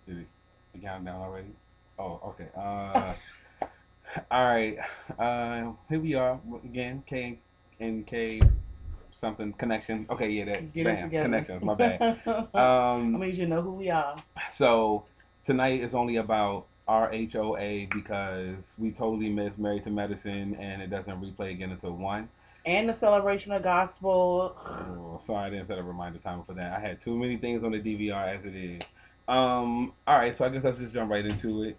Did it count down already? Oh, okay. All right. Here we are again. K and K something connection. Okay, yeah, that Get it bam together. connections. My bad. I Um, mean, you know who we are. so tonight is only about RHOA because we totally missed Married to Medicine and it doesn't replay again until one. And the celebration of gospel. Oh, sorry, I didn't set a reminder timer for that. I had too many things on the DVR as it is. All right, so I guess let's just jump right into it.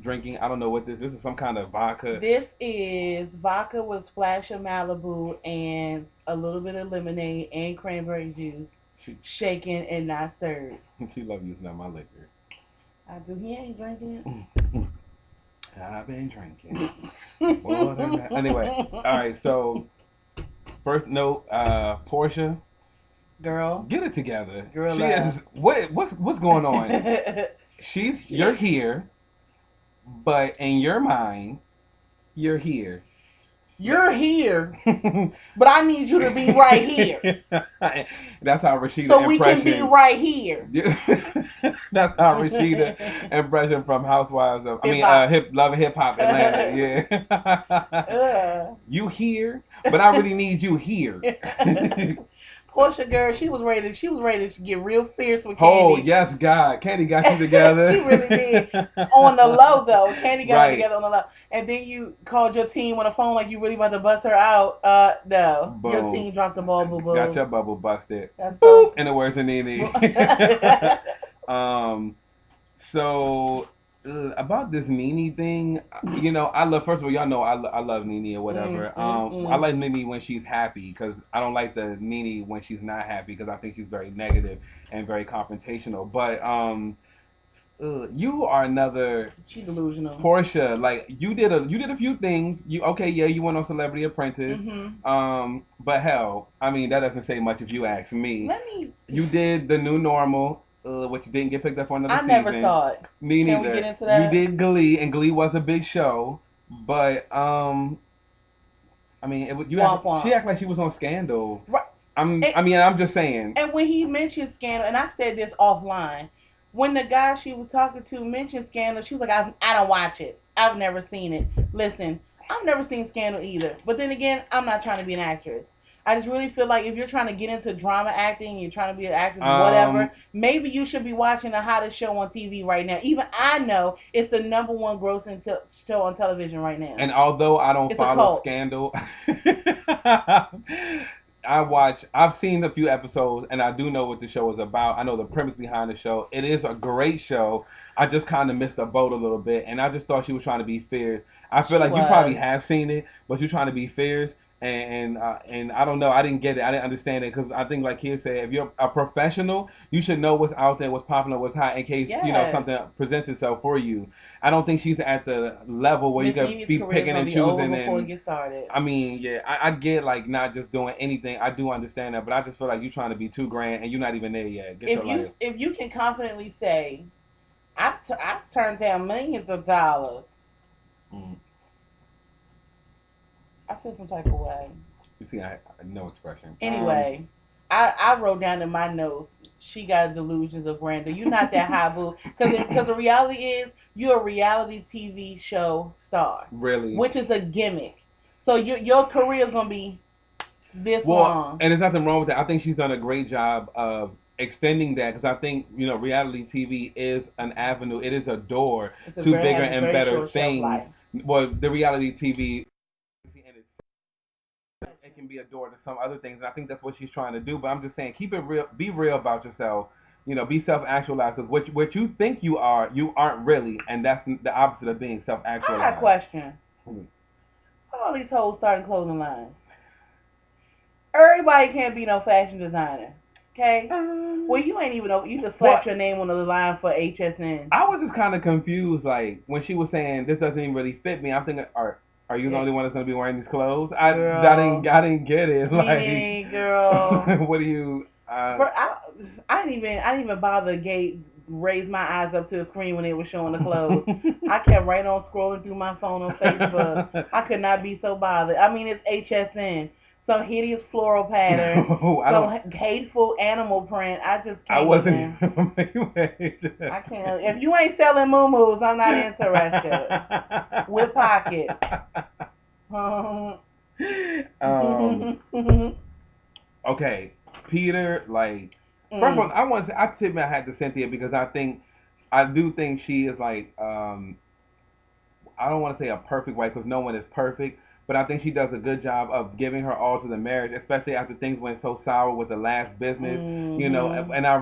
Drinking, I don't know what this. This is some kind of vodka. This is vodka with splash of Malibu and a little bit of lemonade and cranberry juice, She, shaken and not stirred. she love using up my liquor. I do. He ain't drinking I've been drinking more than that. Anyway, all it. right. So first note, Portia, Girl, get it together. girl, She laugh. is what's going on? You're here, but in your mind, you're here. You're here, but I need you to be right here. That's how Rashida So we can be impression. right here. That's how Rashida impression from Housewives of Hip hop. hip love and hip hop Atlanta. Yeah. uh. You here, but I really need you here. Portia girl, she was ready to get real fierce with Oh Candy. yes, God, Candy got you together. She really did. On the low though. Candy got her Right. together on the low. And then you called your team on the phone like you really about to bust her out. No. Your Boom. team dropped the ball, boo Got boo. your bubble busted. That's Boop. so In the words of Nene. um. So about this Nene thing, I love. First of all, y'all know I love Nene or mm, whatever. mm, I mm. like Nene when she's happy because I don't like the Nene when she's not happy because I think she's very negative and very confrontational. But you are another She delusional. Portia. Like you did a few things. You okay? Yeah, you went on Celebrity Apprentice. Mm-hmm. But hell, I mean that doesn't say much if you ask me. Let me. You did the new normal, which didn't get picked up for another I never season. saw it. Me Can we get neither. into You that? did Glee, and Glee was a big show. But I mean, Womp she womp. acted like she was on Scandal. Right. And, I'm just saying. and when he mentioned scandal, and I said this offline, when the guy she was talking to mentioned scandal, she was like, I don't watch it. I've never seen it. Listen, I've never seen Scandal either. But then again, I'm not trying to be an actress. I just really feel like if you're trying to get into drama acting, you're trying to be an actor, Um, whatever, maybe you should be watching the hottest show on TV right now. Even I know it's the number one grossing show on television right now. and although I don't It's a follow cult. Scandal, I've seen a few episodes and I do know what the show is about. I know the premise behind the show. It is a great show. I just kind of missed the boat a little bit and I just thought she was trying to be fierce. I feel She like you probably was. have seen it, but you're trying to be fierce. And I don't know. I didn't get it. I didn't understand it because I think, like he said, if you're a professional, you should know what's out there, what's popular, what's hot, in case Yes. something presents itself for you. I don't think she's at the level where you Miss could Nene's be career is picking gonna and be over choosing. before it And gets started. I mean, yeah, I get like not just doing anything. I do understand that, but I just feel like you're trying to be too grand and you're not even there yet. Get your life. If you can confidently say, I've turned down millions of dollars, Mm. I feel some type of way. You see, I no expression. Anyway, I wrote down in my notes, she got delusions of grandeur. You're not that high, boo. Because the reality is, you're a reality TV show star, Really. which is a gimmick. So your career is gonna be this Well, long. and there's nothing wrong with that. I think she's done a great job of extending that because I think reality TV is an avenue. It is a door It's a to very bigger has a and very better short shelf things. life. Well, the reality TV it can be a door to some other things. And I think that's what she's trying to do. But I'm just saying, keep it real. Be real about yourself. Be self-actualized. Because what you think you are, you aren't really, and that's the opposite of being I got a self-actualized. question. All these hoes starting clothing lines. Everybody can't be no fashion designer. Okay? Well, you ain't even know. You just Well, slapped your name on the line for HSN. I was just kind of confused, like when she was saying this doesn't even really fit me. I'm thinking, are you the Yeah. only one that's gonna be wearing these clothes? I didn't get it. Like, girl. What do you? I didn't even bother raise my eyes up to the screen when it was showing the clothes. I kept right on scrolling through my phone on Facebook. I could not be so bothered. I mean, it's HSN. some hideous floral pattern, I don't. some hateful animal print. I just I can't wasn't even. even wait. I can't. If you ain't selling moo I'm not interested. With pockets. um. Okay, Peter. Like, first of all, I tip my hat to Cynthia because I do think she is like I don't want to say a perfect wife because no one is perfect, but I think she does a good job of giving her all to the marriage, especially after things went so sour with the last business. You know, and I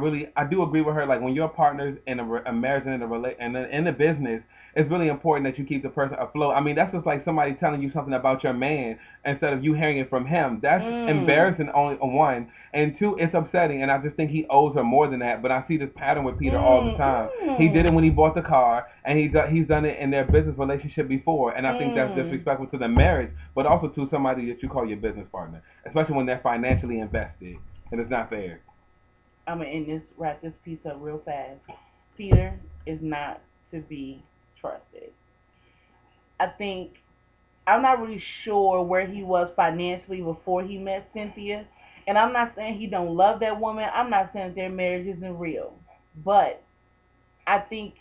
do agree with her. Like when you're partners in a marriage and in a business, it's really important that you keep the person afloat. I mean, that's just like somebody telling you something about your man instead of you hearing it from him. That's embarrassing. Only one, and two, it's upsetting. And I just think he owes her more than that. But I see this pattern with Peter all the time. He did it when he bought the car, and he's done it in their business relationship before. And I think that's disrespectful to the marriage, but also to somebody that you call your business partner, especially when they're financially invested, and it's not fair. I'm gonna wrap this piece up real fast. Peter is not to be trusted. I think I'm not really sure where he was financially before he met Cynthia, and I'm not saying he don't love that woman. I'm not saying their marriage isn't real, but I think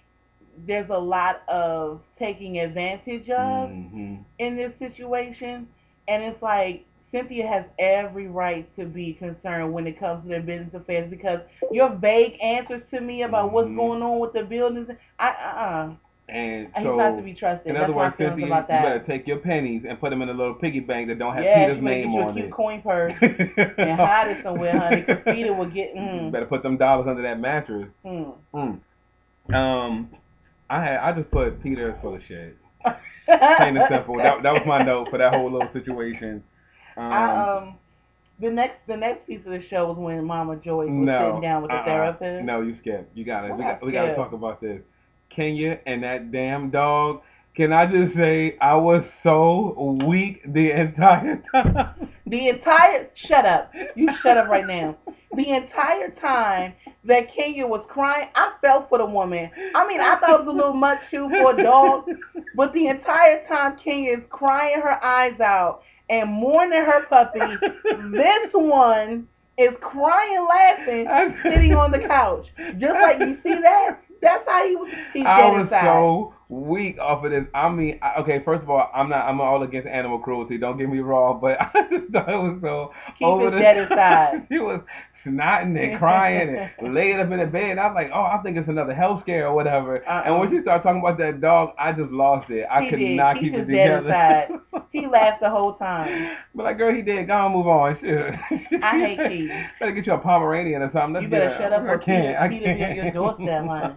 there's a lot of taking advantage of in this situation, and it's like Cynthia has every right to be concerned when it comes to their business affairs because your vague answers to me about what's going on with the buildings, And he's so, not to be trusted. in That's other my words, feelings Cynthia, about you that. better take your pennies and put them in a little piggy bank that don't have Yeah, Peter's you better name get you a on cute it. coin purse and hide it somewhere, honey, because Peter will get. You better put them dollars under that mattress. I just put Peter is full of shit. Plain and simple. That was my note for that whole little situation. The next piece of the show was when Mama Joyce was sitting down with the therapist. No, you skipped. You got it. We got to talk about this. Kenya and that damn dog. Can I just say I was so weak the entire time. Shut up. You shut up right now. The entire time that Kenya was crying, I felt for the woman. I mean, I thought it was a little much too for a dog, but the entire time Kenya is crying her eyes out and mourning her puppy, this one is crying, laughing, sitting on the couch. Just like you see that? That's how he was. I was so weak off of this. I mean, okay, first of all, I'm all against animal cruelty. Don't get me wrong, but I just thought it was so over the dead inside. He was snotting and crying and laying up in the bed. And I was like, oh, I think it's another health scare or whatever. And when she started talking about that dog, I just lost it. I could not keep it together. He laughed the whole time. But like, girl, he did. Go on, move on. Shit. I hate Keith. Better get you a Pomeranian or something. You better shut up or Peter be on your doorstep, honey.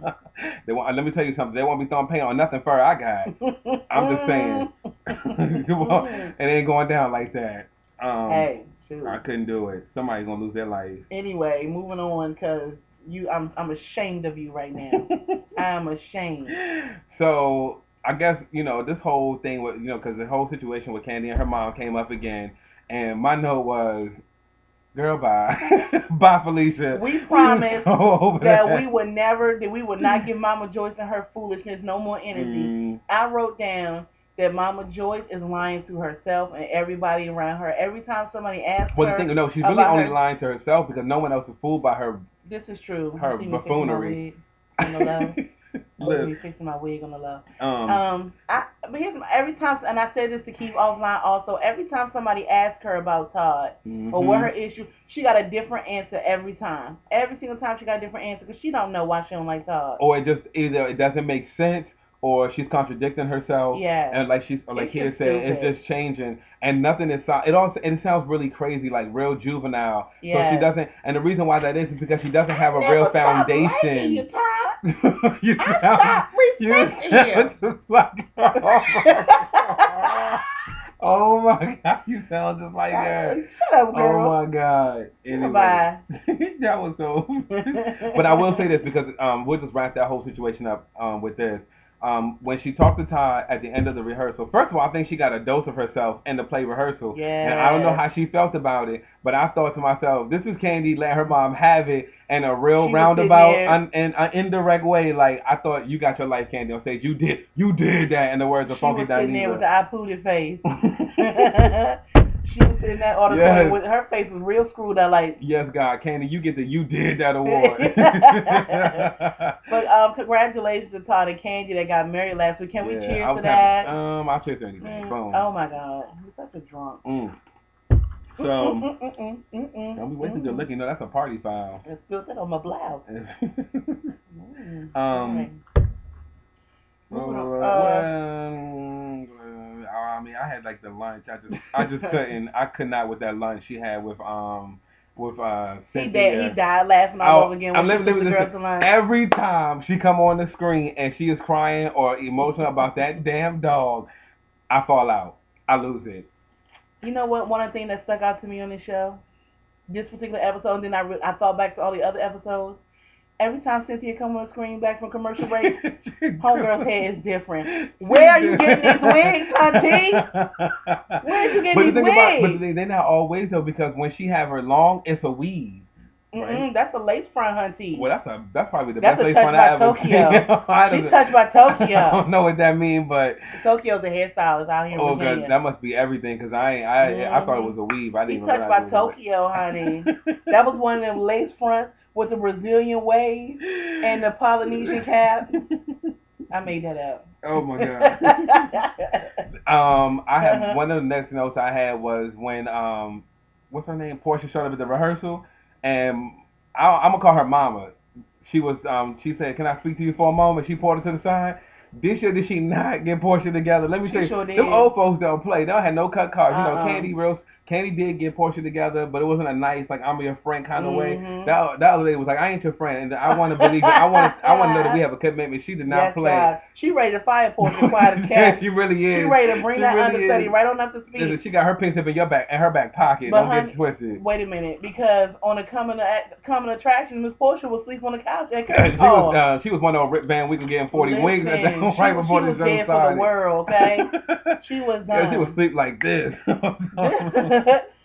Let me tell you something. They won't be throwing paint on nothing fur I got. I'm just saying. It ain't going down like that. Hey, shoot. I couldn't do it. Somebody's gonna lose their life. Anyway, moving on, cause I'm ashamed of you right now. I'm ashamed. So I guess this whole thing with because the whole situation with Candy and her mom came up again, and my note was, girl, bye. Bye, Felicia. We promised that we would not give Mama Joyce and her foolishness no more energy. I wrote down that Mama Joyce is lying to herself and everybody around her. Every time somebody asks her, no, she's really only lying to herself because no one else is fooled by her. This is true. Her buffoonery. On the low. I'm fixing my wig on the low. But every time, and I said this to Keith offline also, every time somebody asks her about Todd or what her issue, she got a different answer every time. Every single time she got a different answer because she don't know why she don't like Todd. Or either it doesn't make sense or she's contradicting herself. Yeah. And like Keith said, it's just changing and nothing is. It sounds really crazy, like real juvenile. Yeah. So she doesn't. And the reason why that is because she doesn't have a real foundation. You stop just like oh my god, you sound just like her. Shut up, girl. Oh my god. Anyway, bye. That was so. But I will say this because we'll just wrap that whole situation up with this. When she talked to Todd at the end of the rehearsal, first of all, I think she got a dose of herself in the play rehearsal. Yeah. And I don't know how she felt about it, but I thought to myself, this is Candy let her mom have it in a real roundabout and an indirect way. Like, I thought, you got your life, Candy, on stage. You did that, in the words of Funky Dinah. She was sitting there with the I pooted face. She was in that auditorium with her face was real screwed up, like. Yes, God, Candy, you get the You Did That award. But congratulations to Todd and Candy that got married last week. Can we cheers to that? I'll cheers to anything. Boom. Oh my God, you're such a drunk. So, don't be wasting good looking. No, that's a party foul. I spilled that on my blouse. I mean, I had like the lunch. I just couldn't. I could not with that lunch she had with Cynthia. He died laughing all over again. Every time she come on the screen and she is crying or emotional about that damn dog, I fall out. I lose it. You know what? One of the things that stuck out to me on this show, this particular episode, and then I thought back to all the other episodes. Every time Cynthia come on the screen back from commercial break, homegirl's head is different. Where are you getting these wigs, hunty? Where are you getting these wigs? But they're not always though, because when she have her long, it's a weave. Right? That's a lace front, hunty. Well, that's probably the best lace front I ever seen. She's touched by Tokyo. I don't know what that means, but Tokyo's a hairstylist out here in Virginia. God, that must be everything, because I thought it was a weave. I didn't even touched by Tokyo, honey. That was one of them lace fronts with the Brazilian wave and the Polynesian cap. I made that up. Oh my God. I have one of the next notes I had was when what's her name? Portia showed up at the rehearsal, and I'm gonna call her Mama. She was she said, "Can I speak to you for a moment?" She pulled her to the side. This year, did she not get Portia together? Let me tell you, them old folks don't play. They don't have no cut cards. You know, Candy did get Portia together, but it wasn't a nice, like, I'm your friend kind of way. That other lady was like, I ain't your friend, and I want to believe it. I want to know that we have a commitment. She did not play. God. She ready to fire Portia quiet as cat. She really is. She ready to bring that understudy right on up to speed. Listen, she got her pink tip in her back pocket. But don't get twisted. Wait a minute, because on a coming attraction, Miss Portia will sleep on the couch at she was one of those Rip Van Winkle getting 40 wings right before this show started. She was dead for the world, okay? She was done. Yeah, she would sleep like this.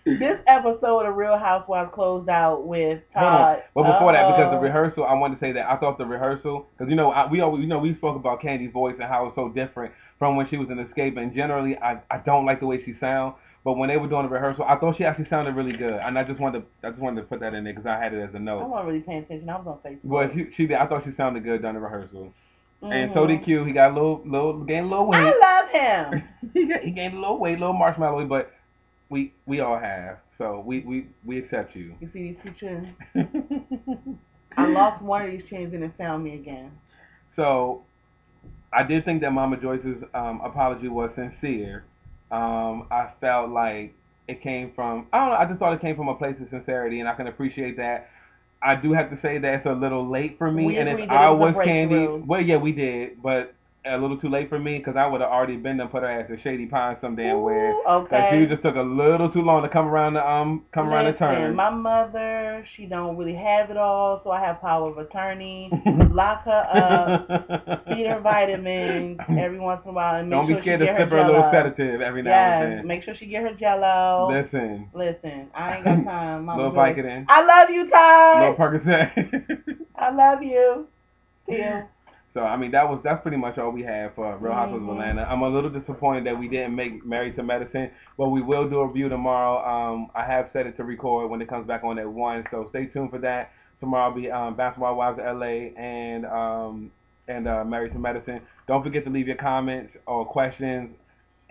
This episode of Real Housewives closed out with Todd. But before that, because the rehearsal, I wanted to say that I thought the rehearsal, because we spoke about Candy's voice and how it's so different from when she was in Escape, and generally I don't like the way she sounds. But when they were doing the rehearsal, I thought she actually sounded really good, and I just wanted to put that in there because I had it as a note. I wasn't really paying attention. I was on Facebook. Well, she did. I thought she sounded good during the rehearsal. And so did Q. He got gained a little weight. I love him. he gained a little weight, a little marshmallow weight, but we all have. So we accept you. You see these two chins? I lost one of these chins and it found me again. So I did think that Mama Joyce's apology was sincere. I felt like it came from, I don't know, I just thought it came from a place of sincerity, and I can appreciate that. I do have to say that it's a little late for me, and if I was Candy, well, yeah, we did, but a little too late for me, because I would have already been there, put her ass in Shady Pines some damn where. Okay. She just took a little too long to come around the turn. My mother, she don't really have it all, so I have power of attorney. Lock her up, feed her vitamins every once in a while, and don't be scared to sip her a little sedative every now and then. Make sure she get her Jello. Listen, I ain't got time. Little Vicodin. I love you, Todd. Little Percocet. I love you. Yeah. So, I mean, that's pretty much all we have for Real Housewives of Atlanta. I'm a little disappointed that we didn't make Married to Medicine, but we will do a review tomorrow. I have set it to record when it comes back on at 1, so stay tuned for that. Tomorrow will be Basketball Wives of LA and Married to Medicine. Don't forget to leave your comments or questions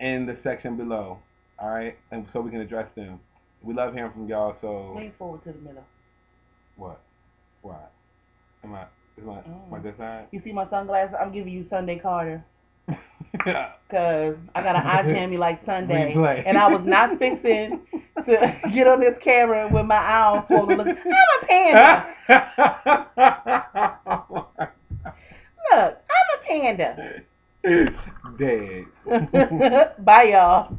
in the section below, all right? And so we can address them. We love hearing from y'all, so... Lean forward to the middle. What? Is my this side? You see my sunglasses? I'm giving you Sunday Carter. Because I got an eye jammy like Sunday. And I was not fixing to get on this camera with my eye on full to look. I'm a panda. Look, I'm a panda. Dead. Bye, y'all.